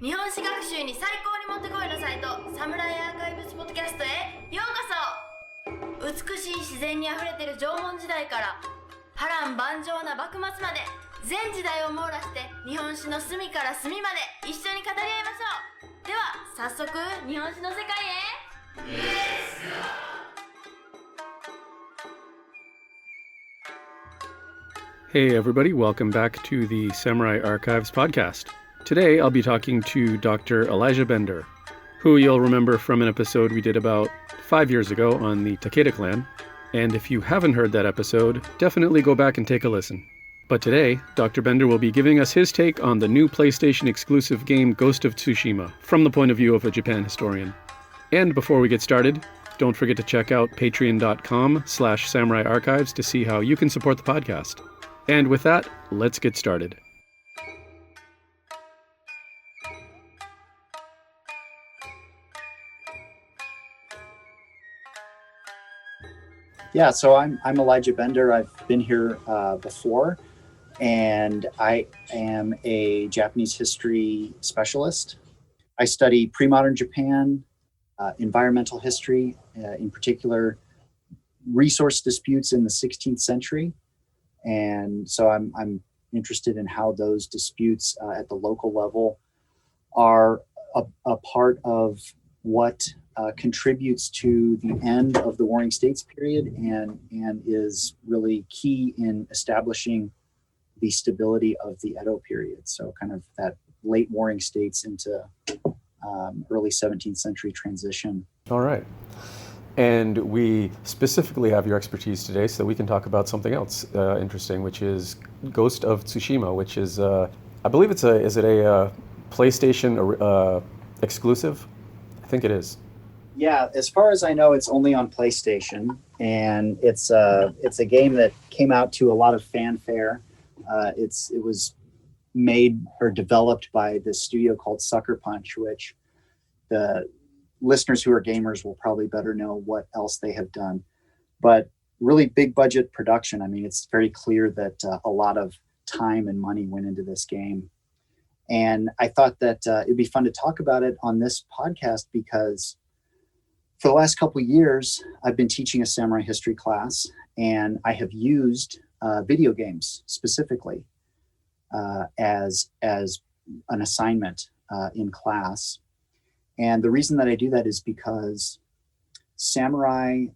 日本史学習に最高にもってこいのサイトサムライアーカイブスポッドキャストへようこそ。美しい自然にあふれてる縄文時代から波乱万丈な幕末まで全時代を網羅して日本史の隅から隅まで一緒に語り合いましょう。では早速日本史の世界へ。Hey everybody, welcome back to the Samurai Archives podcast. Today I'll be talking to Dr. Elijah Bender, who you'll remember from an episode we did about 5 years ago on the Takeda clan. And if you haven't heard that episode, definitely go back and take a listen. But today, Dr. Bender will be giving us his take on the new PlayStation exclusive game Ghost of Tsushima from the point of view of a Japan historian. And before we get started, don't forget to check out patreon.com/Samurai Archives to see how you can support the podcast. And with that, let's get started. Yeah, so I'm Elijah Bender. I've been here before, and I am a Japanese history specialist. I study pre-modern Japan, environmental history, in particular, resource disputes in the 16th century. And so I'm interested in how those disputes at the local level are a part of what contributes to the end of the Warring States period and is really key in establishing the stability of the Edo period. So kind of that late Warring States into early 17th century transition. All right. And we specifically have your expertise today so we can talk about something else interesting, which is Ghost of Tsushima, which is, I believe is it a PlayStation exclusive? I think it is. Yeah, as far as I know, it's only on PlayStation, and it's a game that came out to a lot of fanfare. It was made or developed by this studio called Sucker Punch, which the listeners who are gamers will probably better know what else they have done. But really big budget production. I mean, it's very clear that a lot of time and money went into this game. And I thought that it'd be fun to talk about it on this podcast because for the last couple of years, I've been teaching a samurai history class, and I have used video games specifically as an assignment in class. And the reason that I do that is because samurai,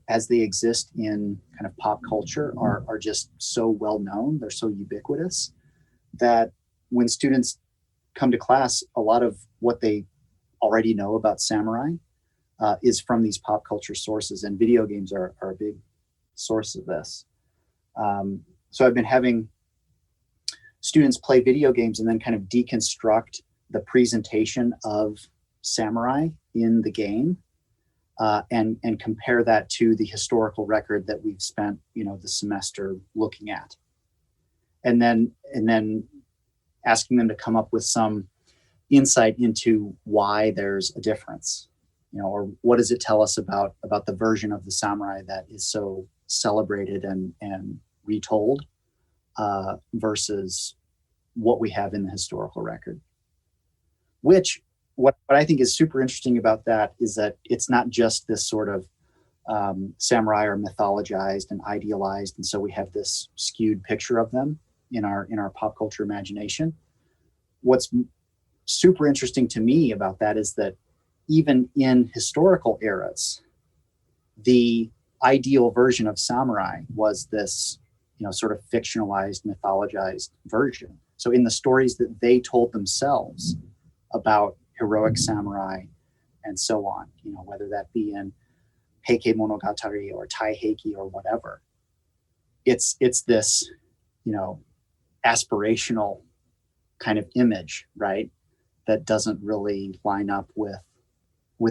as they exist in kind of pop culture, are just so well known. They're so ubiquitous that when students come to class, a lot of what they already know about samurai is from these pop culture sources, and video games are a big source of this. So I've been having students play video games and then kind of deconstruct the presentation of samurai in the game and compare that to the historical record that we've spent, the semester looking at. And then asking them to come up with some insight into why there's a difference. Or what does it tell us about the version of the samurai that is so celebrated and retold versus what we have in the historical record. Which, what I think is super interesting about that is that it's not just this sort of samurai are mythologized and idealized, and so we have this skewed picture of them in our pop culture imagination. What's super interesting to me about that is that even in historical eras, the ideal version of samurai was this, sort of fictionalized, mythologized version. So in the stories that they told themselves about heroic samurai and so on, whether that be in Heike Monogatari or Tai Heiki or whatever, it's this, aspirational kind of image, right? That doesn't really line up with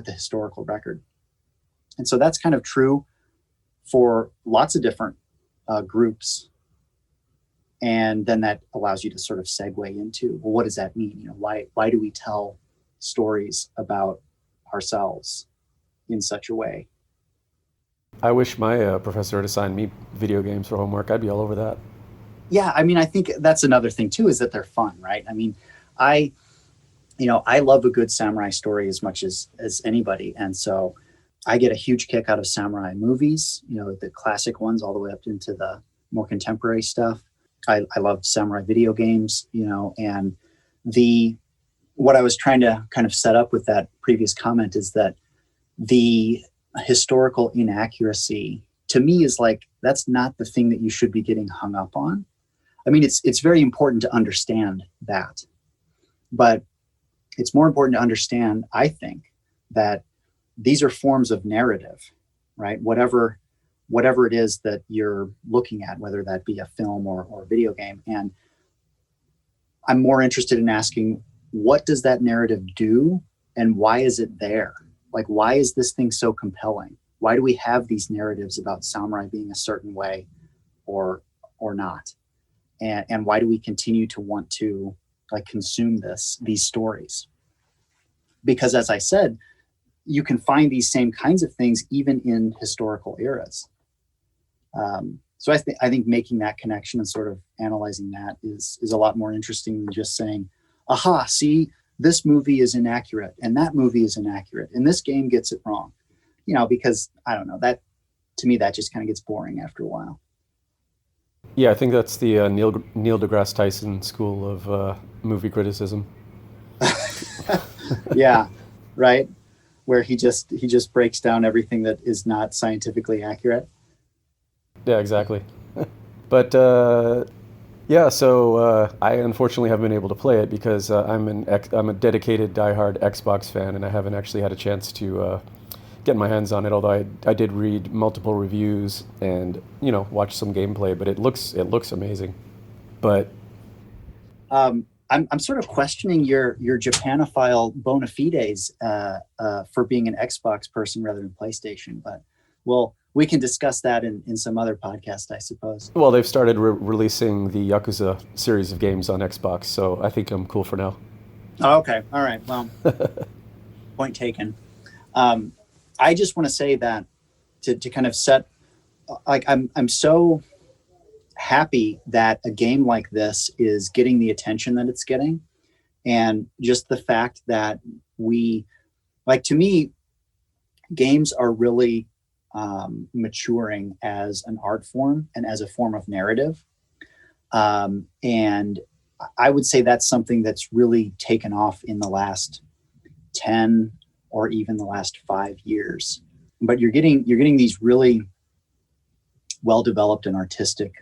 the historical record. And so that's kind of true for lots of different groups. And then that allows you to sort of segue into, well, what does that mean? Why do we tell stories about ourselves in such a way? I wish my professor had assigned me video games for homework. I'd be all over that. Yeah, I mean, I think that's another thing too, is that they're fun, right? I mean, I I love a good samurai story as much as anybody. And so I get a huge kick out of samurai movies, the classic ones all the way up into the more contemporary stuff. I love samurai video games, and what I was trying to kind of set up with that previous comment is that the historical inaccuracy to me is like, that's not the thing that you should be getting hung up on. I mean, it's very important to understand that, but it's more important to understand, I think, that these are forms of narrative, right? Whatever it is that you're looking at, whether that be a film or a video game. And I'm more interested in asking, what does that narrative do and why is it there? Like, why is this thing so compelling? Why do we have these narratives about samurai being a certain way or not? And why do we continue to want to consume these stories? Because as I said, you can find these same kinds of things even in historical eras. So I think making that connection and sort of analyzing that is a lot more interesting than just saying, aha, see, this movie is inaccurate and that movie is inaccurate and this game gets it wrong. Because I don't know, that to me, that just kind of gets boring after a while. Yeah, I think that's the Neil deGrasse Tyson school of movie criticism. Yeah, right. Where he just breaks down everything that is not scientifically accurate. Yeah, exactly. But yeah, so I unfortunately haven't been able to play it because I'm a dedicated diehard Xbox fan, and I haven't actually had a chance to get my hands on it. Although I did read multiple reviews and watch some gameplay, but it looks amazing. But I'm sort of questioning your Japanophile bona fides for being an Xbox person rather than PlayStation. But we can discuss that in some other podcast, I suppose. Well, they've started releasing the Yakuza series of games on Xbox, so I think I'm cool for now. Oh, okay. All right. Well, point taken. I just want to say that to kind of set, I'm so happy that a game like this is getting the attention that it's getting, and just the fact that to me, games are really maturing as an art form and as a form of narrative, and I would say that's something that's really taken off in the last 10 or even the last 5 years. But you're getting these really well-developed and artistic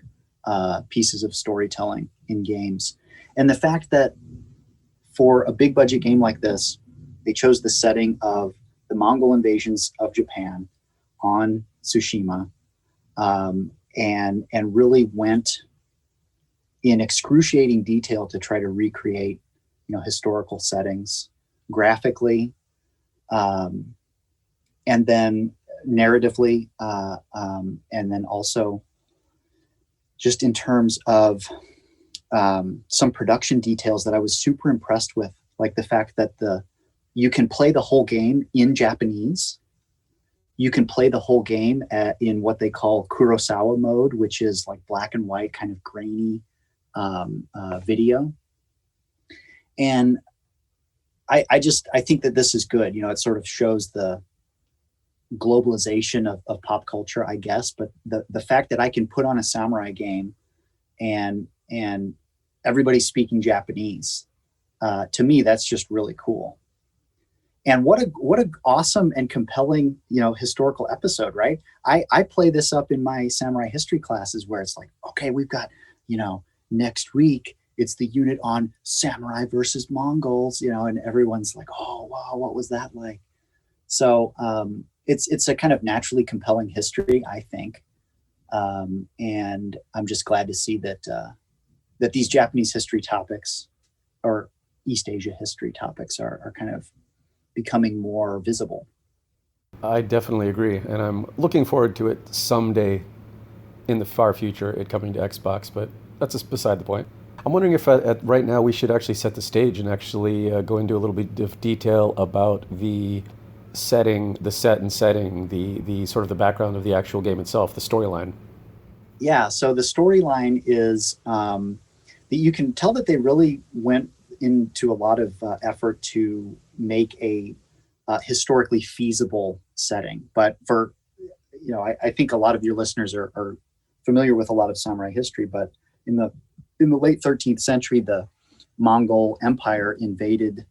pieces of storytelling in games. And the fact that for a big budget game like this, they chose the setting of the Mongol invasions of Japan on Tsushima, and really went in excruciating detail to try to recreate, historical settings graphically, and then narratively, and then also just in terms of some production details that I was super impressed with, like the fact that you can play the whole game in Japanese. You can play the whole game in what they call Kurosawa mode, which is like black and white, kind of grainy video. And I think that this is good. It sort of shows the globalization of pop culture, I guess. But the fact that I can put on a samurai game and everybody's speaking Japanese, to me, that's just really cool. And what a awesome and compelling, historical episode, right? I play this up in my samurai history classes where it's like, okay, we've got, next week it's the unit on samurai versus Mongols, and everyone's like, oh, wow, what was that like? So it's a kind of naturally compelling history, I think. And I'm just glad to see that these Japanese history topics or East Asia history topics are kind of becoming more visible. I definitely agree, and I'm looking forward to it someday in the far future, it coming to Xbox, but that's just beside the point. I'm wondering if right now we should actually set the stage and actually go into a little bit of detail about the setting, the setting, the sort of the background of the actual game itself, the storyline. Yeah, so the storyline is that you can tell that they really went into a lot of effort to make a historically feasible setting. But for, I think a lot of your listeners are familiar with a lot of samurai history, but in the late 13th century, the Mongol Empire invaded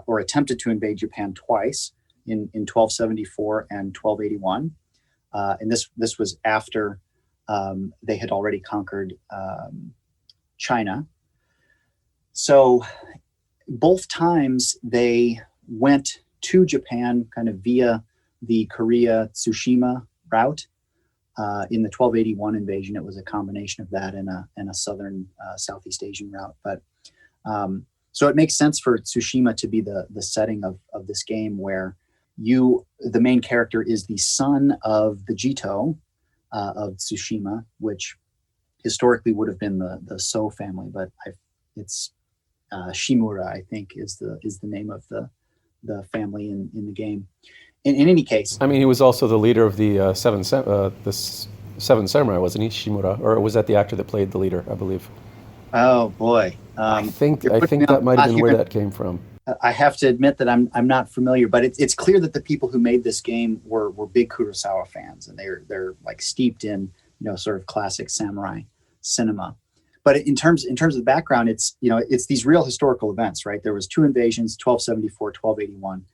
or attempted to invade Japan twice in 1274 and 1281. And this was after they had already conquered China. So both times they went to Japan kind of via the Korea Tsushima route. In the 1281 invasion, it was a combination of that and a southern Southeast Asian route. But so it makes sense for Tsushima to be the setting of this game, where the main character is the son of the Jito of Tsushima, which historically would have been the So family, but it's Shimura, I think, is the name of the family in the game. In any case, I mean, he was also the leader of the Seven Samurai, wasn't he, Shimura? Or was that the actor that played the leader, I believe? Oh boy, I think that might have been where that came from. I have to admit that I'm not familiar, but it's clear that the people who made this game were big Kurosawa fans, and they're like steeped in sort of classic samurai cinema. But in terms of the background, it's these real historical events, right? There was two invasions, 1274, 1281.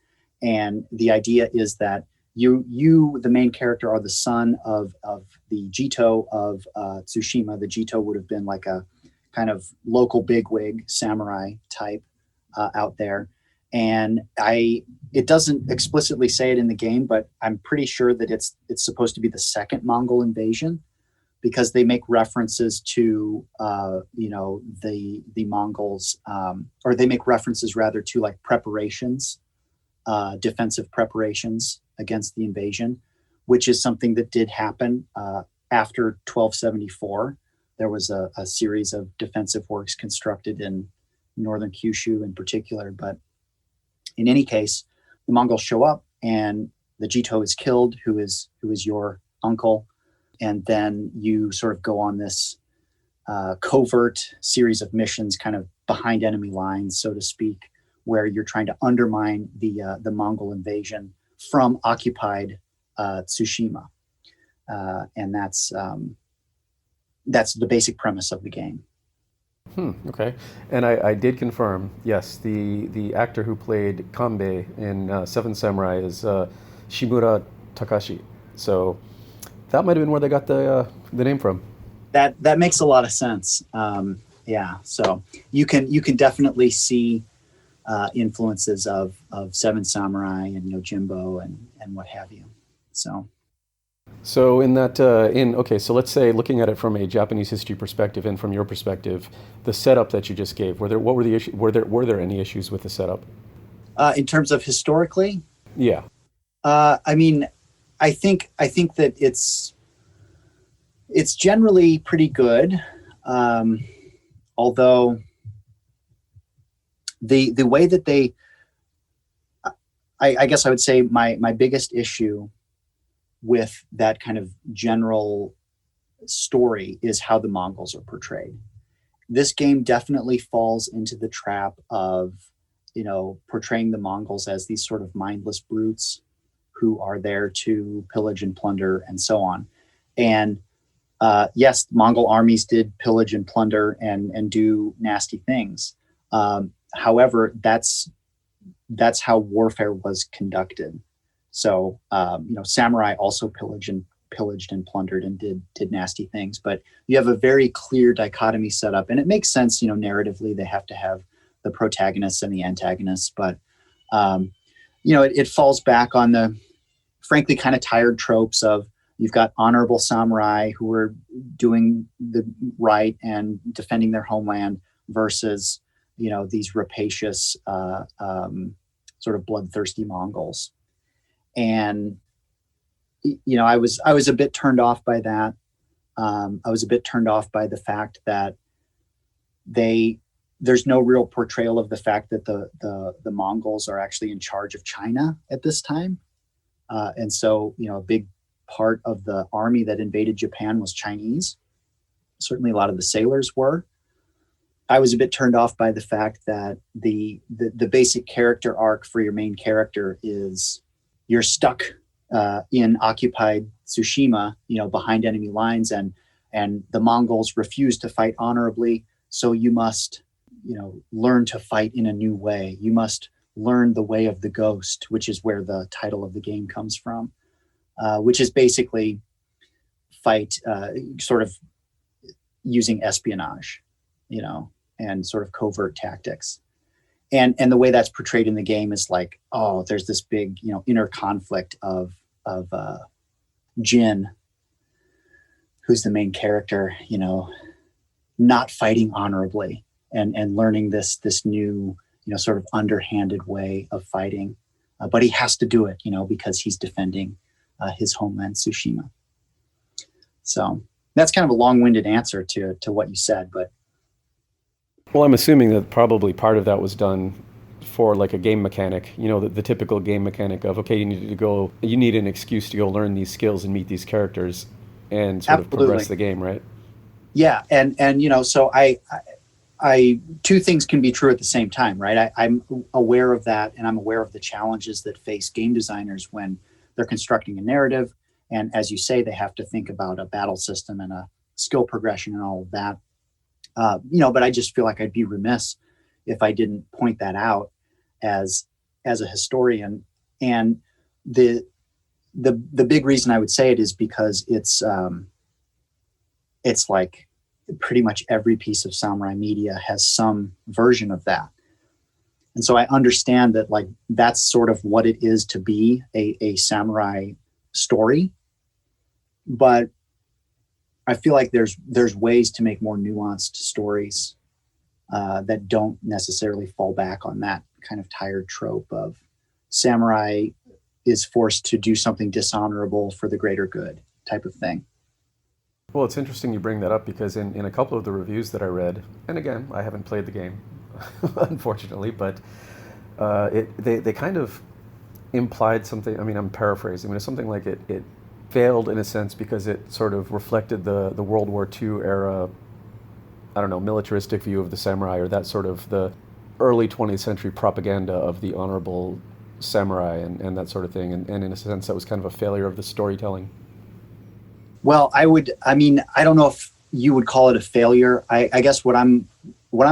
And the idea is that you, the main character, are the son of the Jito of Tsushima. The Jito would have been like a kind of local bigwig samurai type out there. And it doesn't explicitly say it in the game, but I'm pretty sure that it's supposed to be the second Mongol invasion, because they make references to the Mongols, or they make references rather to like preparations. Defensive preparations against the invasion, which is something that did happen after 1274. There was a series of defensive works constructed in northern Kyushu in particular. But in any case, the Mongols show up and the Jito is killed, who is your uncle. And then you sort of go on this covert series of missions kind of behind enemy lines, so to speak, where you're trying to undermine the Mongol invasion from occupied Tsushima, and that's the basic premise of the game. Okay, and I did confirm. Yes, the actor who played Kanbei in Seven Samurai is Shimura Takashi. So that might have been where they got the name from. That makes a lot of sense. Yeah, so you can definitely see influences of Seven Samurai and Yojimbo and what have you. So in that okay, so let's say, looking at it from a Japanese history perspective and from your perspective, the setup that you just gave, were there any issues with the setup? In terms of historically? Yeah. I mean, I think that it's generally pretty good, although the way that I guess I would say my biggest issue with that kind of general story is how the Mongols are portrayed. This game definitely falls into the trap of, portraying the Mongols as these sort of mindless brutes who are there to pillage and plunder and so on. And yes, Mongol armies did pillage and plunder and do nasty things. However, that's how warfare was conducted. So, samurai also pillaged and plundered and did nasty things. But you have a very clear dichotomy set up, and it makes sense. Narratively, they have to have the protagonists and the antagonists. But it falls back on the frankly kind of tired tropes of, you've got honorable samurai who are doing the right and defending their homeland versus these rapacious sort of bloodthirsty Mongols. And I was a bit turned off by that. I was a bit turned off by the fact that there's no real portrayal of the fact that the Mongols are actually in charge of China at this time. And so, a big part of the army that invaded Japan was Chinese. Certainly a lot of the sailors were. I was a bit turned off by the fact that the basic character arc for your main character is you're stuck in occupied Tsushima, behind enemy lines, and the Mongols refuse to fight honorably. So you must, learn to fight in a new way. You must learn the way of the ghost, which is where the title of the game comes from, which is basically fight sort of using espionage, and sort of covert tactics. And the way that's portrayed in the game is like, oh, there's this big, inner conflict of Jin, who's the main character, not fighting honorably and learning this new, sort of underhanded way of fighting. But he has to do it, because he's defending his homeland, Tsushima. So that's kind of a long-winded answer to what you said, but. Well, I'm assuming that probably part of that was done for like a game mechanic, the typical game mechanic of, okay, you need an excuse to go learn these skills and meet these characters and sort of progress the game, right? Yeah. And so I two things can be true at the same time, right? I'm aware of that, and I'm aware of the challenges that face game designers when they're constructing a narrative. And as you say, they have to think about a battle system and a skill progression and all of that. But I just feel like I'd be remiss if I didn't point that out as a historian. And the big reason I would say it is because it's like pretty much every piece of samurai media has some version of that. And so I understand that like that's sort of what it is to be a samurai story. But I feel like there's ways to make more nuanced stories that don't necessarily fall back on that kind of tired trope of samurai is forced to do something dishonorable for the greater good type of thing. Well, it's interesting you bring that up because in a couple of the reviews that I read, and again, I haven't played the game, unfortunately, but they kind of implied something. I mean, I'm paraphrasing, but it's something like it failed in a sense because it sort of reflected the World War II era, I don't know, militaristic view of the samurai, or that sort of the early 20th century propaganda of the honorable samurai and that sort of thing. And in a sense, that was kind of a failure of the storytelling. Well, I don't know if you would call it a failure. I guess what I'm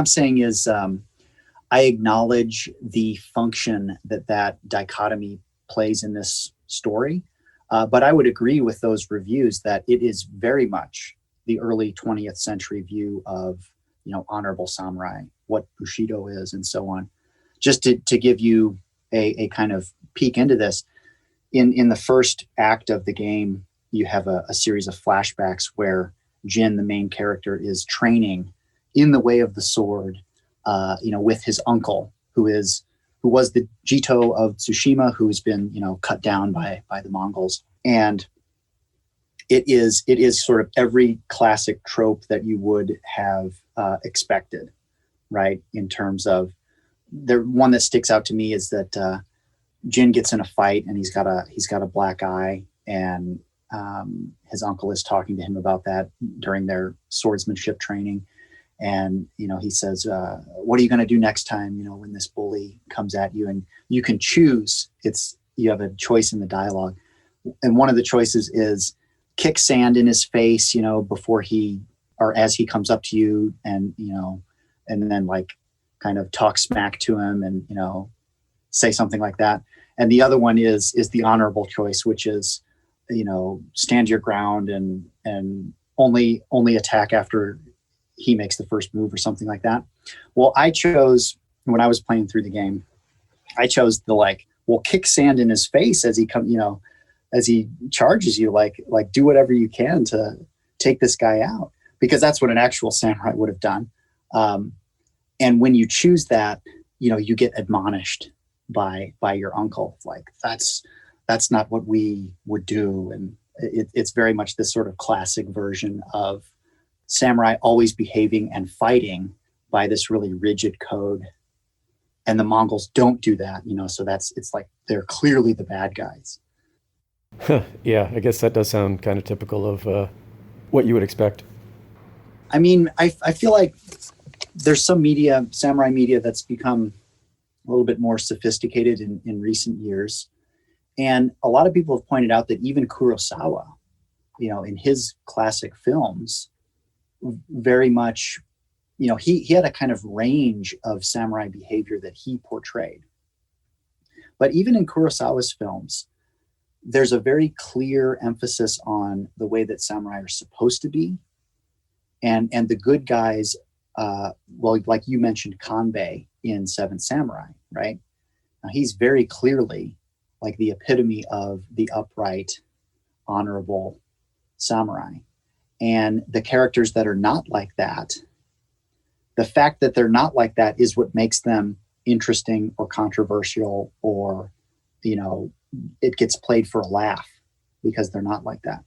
saying is I acknowledge the function that dichotomy plays in this story. But I would agree with those reviews that it is very much the early 20th century view of, honorable samurai, what Bushido is, and so on. Just to give you a kind of peek into this, in the first act of the game, you have a series of flashbacks where Jin, the main character, is training in the way of the sword, with his uncle, who was the Jito of Tsushima, who's been, cut down by the Mongols. And it is sort of every classic trope that you would have expected, right? In terms of the one that sticks out to me is that Jin gets in a fight and he's got a black eye, and his uncle is talking to him about that during their swordsmanship training. And, he says, what are you going to do next time, when this bully comes at you? And you can choose. You have a choice in the dialogue. And one of the choices is kick sand in his face, before or as he comes up to you, and, and then like kind of talk smack to him and, say something like that. And the other one is the honorable choice, which is, stand your ground and only attack after he makes the first move or something like that. Well, I chose, when I was playing through the game, I chose the kick sand in his face as he as he charges you, like do whatever you can to take this guy out, because that's what an actual samurai would have done. And when you choose that, you get admonished by your uncle. Like that's not what we would do. And it's very much this sort of classic version of samurai always behaving and fighting by this really rigid code. And the Mongols don't do that, so it's like they're clearly the bad guys. Yeah, I guess that does sound kind of typical of what you would expect. I mean, I feel like there's some media, samurai media, that's become a little bit more sophisticated in recent years. And a lot of people have pointed out that even Kurosawa, in his classic films, very much, he had a kind of range of samurai behavior that he portrayed. But even in Kurosawa's films, there's a very clear emphasis on the way that samurai are supposed to be. And the good guys, like you mentioned, Kanbei in Seven Samurai, right? Now, he's very clearly like the epitome of the upright, honorable samurai. And the characters that are not like that, the fact that they're not like that is what makes them interesting or controversial, or, it gets played for a laugh because they're not like that.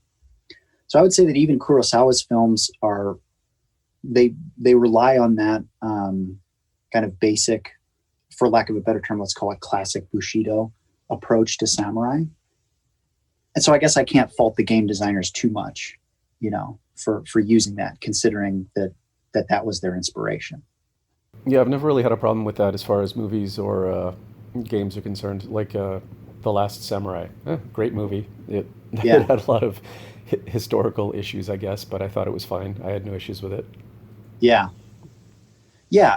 So I would say that even Kurosawa's films they rely on that kind of basic, for lack of a better term, let's call it classic Bushido approach to samurai. And so I guess I can't fault the game designers too much, for using that, considering that was their inspiration. Yeah, I've never really had a problem with that as far as movies or games are concerned. Like The Last Samurai, great movie. It had a lot of historical issues, I guess, but I thought it was fine. I had no issues with it. Yeah.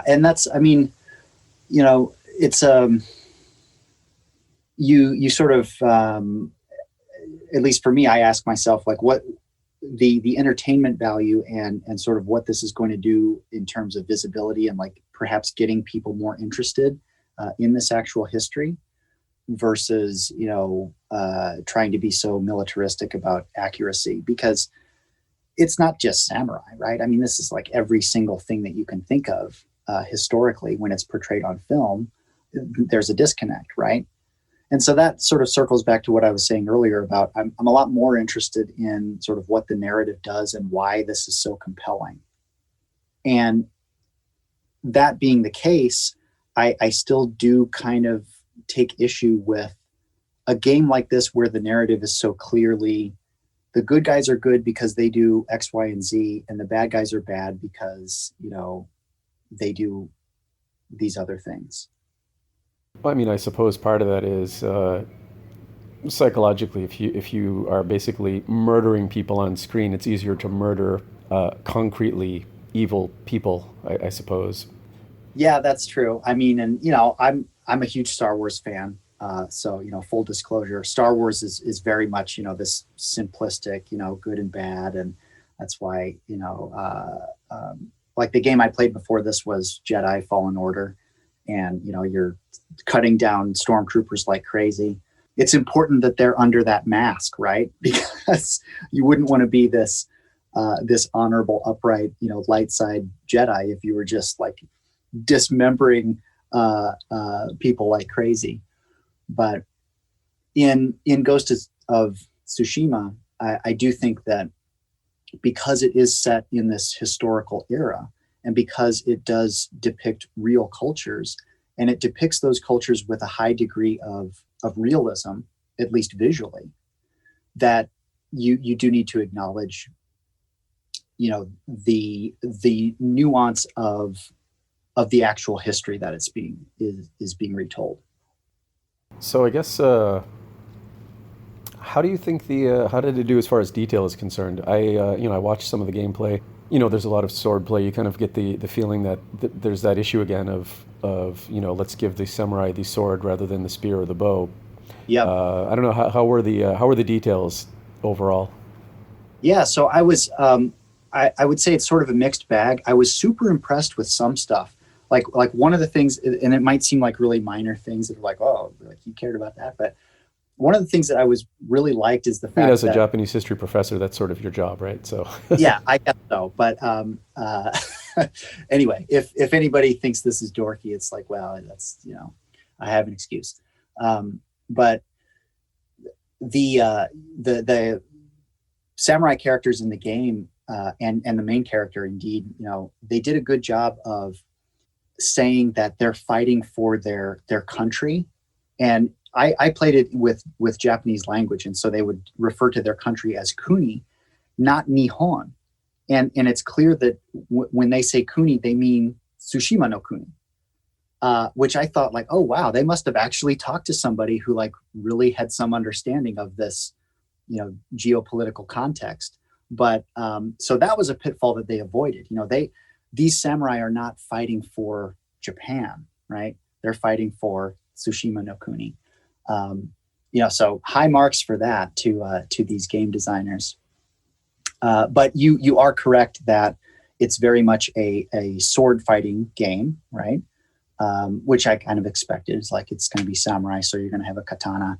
And that's, it's, you sort of, at least for me, I ask myself, like, what the entertainment value and sort of what this is going to do in terms of visibility and like perhaps getting people more interested in this actual history versus, trying to be so militaristic about accuracy, because it's not just samurai, right? I mean, this is like every single thing that you can think of historically when it's portrayed on film, there's a disconnect, right? And so that sort of circles back to what I was saying earlier about I'm a lot more interested in sort of what the narrative does and why this is so compelling. And that being the case, I still do kind of take issue with a game like this where the narrative is so clearly the good guys are good because they do X, Y, and Z, and the bad guys are bad because, they do these other things. Well, I mean, I suppose part of that is psychologically, if you are basically murdering people on screen, it's easier to murder concretely evil people, I suppose. Yeah, that's true. I mean, and I'm a huge Star Wars fan. So, full disclosure, Star Wars is very much, this simplistic, good and bad. And that's why, like the game I played before this was Jedi Fallen Order. And, you're cutting down stormtroopers like crazy. It's important that they're under that mask, right? Because you wouldn't want to be this honorable, upright, light side Jedi if you were just like dismembering people like crazy. But in Ghost of Tsushima, I do think that because it is set in this historical era and because it does depict real cultures and it depicts those cultures with a high degree of realism, at least visually, that you do need to acknowledge, the nuance of the actual history that it's is being retold. So I guess, how do you think how did it do as far as detail is concerned? I watched some of the gameplay. There's a lot of sword play. You kind of get the feeling that there's that issue again of let's give the samurai the sword rather than the spear or the bow. Yeah. I don't know how were the details overall? Yeah. So I was I would say it's sort of a mixed bag. I was super impressed with some stuff. Like one of the things, and it might seem like really minor things that are like, oh, like you cared about that. But one of the things that I was really liked is the fact that as a Japanese history professor, that's sort of your job, right? So yeah, I guess so. But anyway, if anybody thinks this is dorky, it's like, well, that's, I have an excuse. But the samurai characters in the game and the main character, indeed, they did a good job of saying that they're fighting for their country. And I played it with Japanese language, and so they would refer to their country as Kuni, not Nihon. And it's clear that when they say Kuni, they mean Tsushima no Kuni, which I thought like, oh wow, they must have actually talked to somebody who like really had some understanding of this, geopolitical context. But so that was a pitfall that they avoided. These samurai are not fighting for Japan, right? They're fighting for Tsushima no Kuni. So high marks for that to these game designers. But you are correct that it's very much a sword fighting game, right? Which I kind of expected. It's like it's going to be samurai, so you're going to have a katana.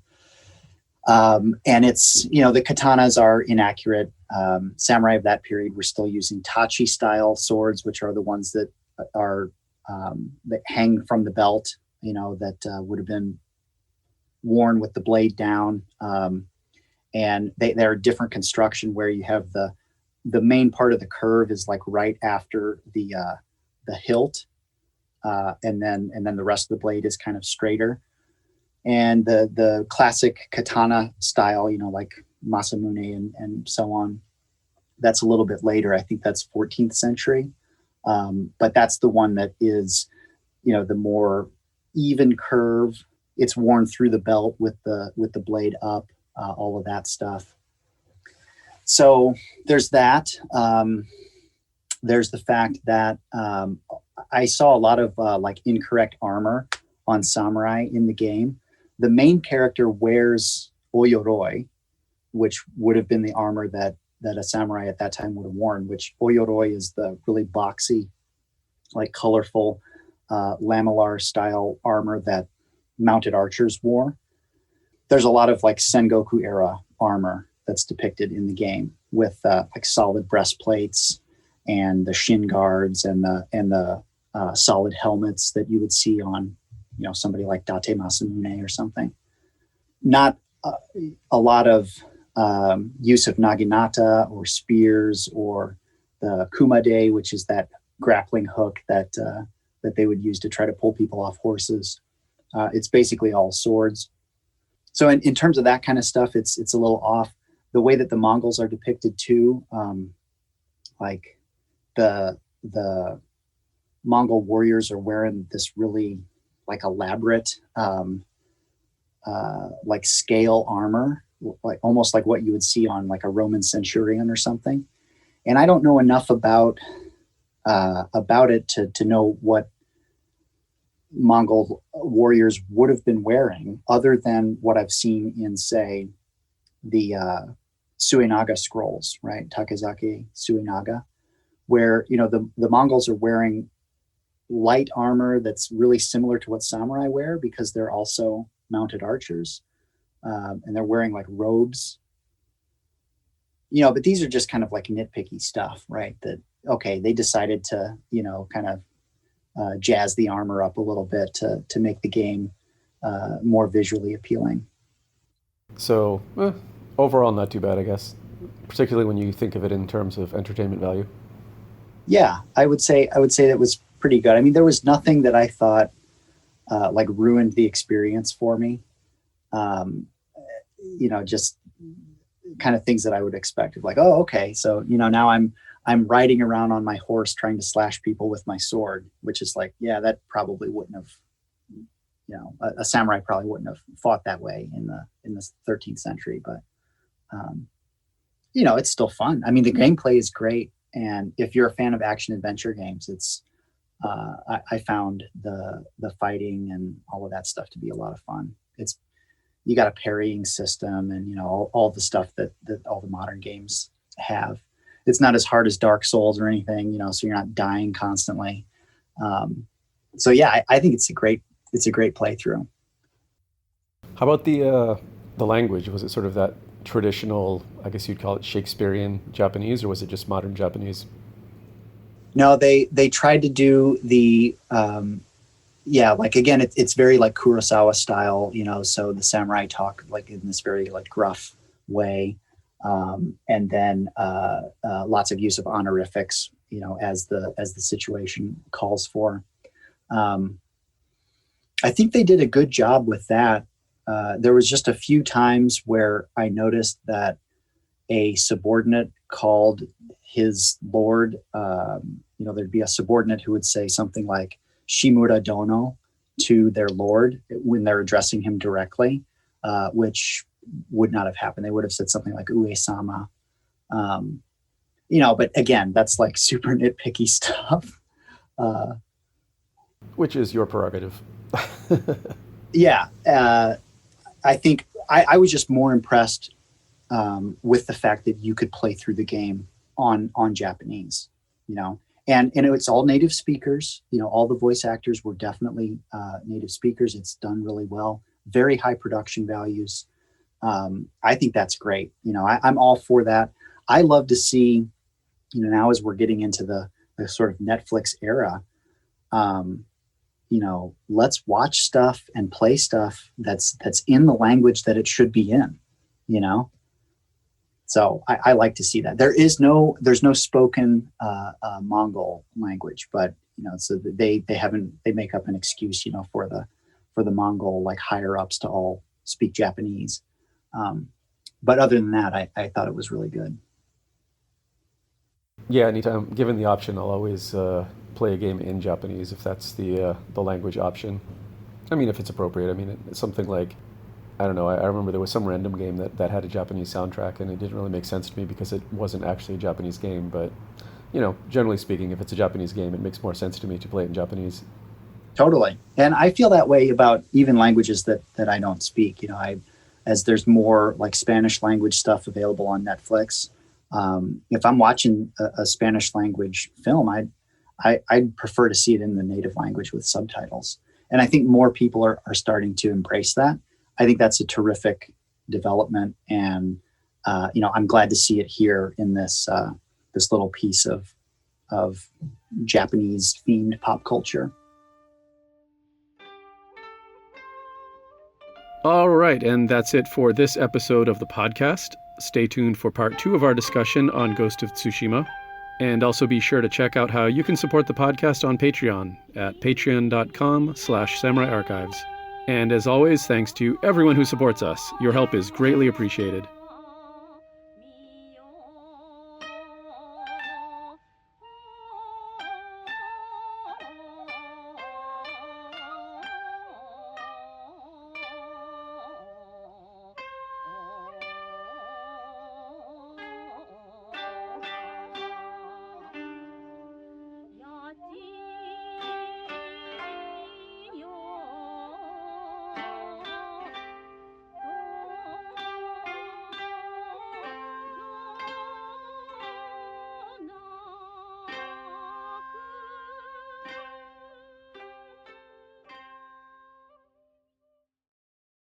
And it's, the katanas are inaccurate. Samurai of that period were still using tachi style swords, which are the ones that are that hang from the belt, that would have been worn with the blade down. And they're a different construction where you have the main part of the curve is like right after the hilt. And then the rest of the blade is kind of straighter. And the classic katana style, like Masamune and so on, that's a little bit later. I think that's 14th century. But that's the one that is, the more even curve. It's worn through the belt with the blade up, all of that stuff. So there's that. There's the fact that I saw a lot of like incorrect armor on samurai in the game. The main character wears oyoroi, which would have been the armor that a samurai at that time would have worn, which oyoroi is the really boxy, like colorful lamellar style armor that mounted archers wore. There's a lot of like Sengoku era armor that's depicted in the game with like solid breastplates and the shin guards and the solid helmets that you would see on somebody like Date Masamune or something. Not a lot of use of naginata or spears or the kumade, which is that grappling hook that they would use to try to pull people off horses. It's basically all swords. So in terms of that kind of stuff, it's a little off. The way that the Mongols are depicted too, like the Mongol warriors are wearing this really like elaborate like scale armor, like almost like what you would see on like a Roman centurion or something. And I don't know enough about it to know what Mongol warriors would have been wearing, other than what I've seen in, say, the Suenaga scrolls, right? Takezaki Suenaga, where the Mongols are wearing light armor that's really similar to what samurai wear because they're also mounted archers, and they're wearing like robes. But these are just kind of like nitpicky stuff, right? That okay, they decided to kind of jazz the armor up a little bit to make the game more visually appealing. So overall, not too bad, I guess, particularly when you think of it in terms of entertainment value. Yeah, I would say that was pretty good. I mean, there was nothing that I thought like ruined the experience for me. Just kind of things that I would expect, like, oh, okay, so now I'm riding around on my horse trying to slash people with my sword, which is like, yeah, that probably wouldn't have, a samurai probably wouldn't have fought that way in the 13th century. But it's still fun. I mean, the gameplay is great, and if you're a fan of action adventure games, it's I found the fighting and all of that stuff to be a lot of fun. You got a parrying system and all the stuff that all the modern games have. It's not as hard as Dark Souls or anything, so you're not dying constantly. So yeah, I think it's a great playthrough. How about the language? Was it sort of that traditional, I guess you'd call it Shakespearean Japanese, or was it just modern Japanese? No, they tried to do the like, again, it's very like Kurosawa style, so the samurai talk like in this very like gruff way. And then lots of use of honorifics, as the situation calls for. I think they did a good job with that. There was just a few times where I noticed that a subordinate called his lord, there'd be a subordinate who would say something like Shimura Dono to their lord when they're addressing him directly, which would not have happened. They would have said something like Ue-sama. But again, that's like super nitpicky stuff. Which is your prerogative. Yeah. I think I was just more impressed with the fact that you could play through the game on Japanese, and it's all native speakers. All the voice actors were definitely native speakers. It's done really well. Very high production values. I think that's great. I'm all for that. I love to see, now as we're getting into the sort of Netflix era, let's watch stuff and play stuff that's in the language that it should be in, So I like to see that. There's no spoken Mongol language, but so they make up an excuse, for the Mongol like higher ups to all speak Japanese. But other than that, I thought it was really good. Yeah, anytime given the option, I'll always play a game in Japanese if that's the language option. I mean, if it's appropriate. I mean, it's something like, I don't know, I remember there was some random game that had a Japanese soundtrack, and it didn't really make sense to me because it wasn't actually a Japanese game. But, generally speaking, if it's a Japanese game, it makes more sense to me to play it in Japanese. Totally. And I feel that way about even languages that I don't speak. As there's more like Spanish language stuff available on Netflix, if I'm watching a Spanish language film, I'd prefer to see it in the native language with subtitles. And I think more people are starting to embrace that. I think that's a terrific development. And, I'm glad to see it here in this little piece of Japanese themed pop culture. All right, and that's it for this episode of the podcast. Stay tuned for part 2 of our discussion on Ghost of Tsushima. And also be sure to check out how you can support the podcast on Patreon at patreon.com/samuraiarchives. And as always, thanks to everyone who supports us. Your help is greatly appreciated.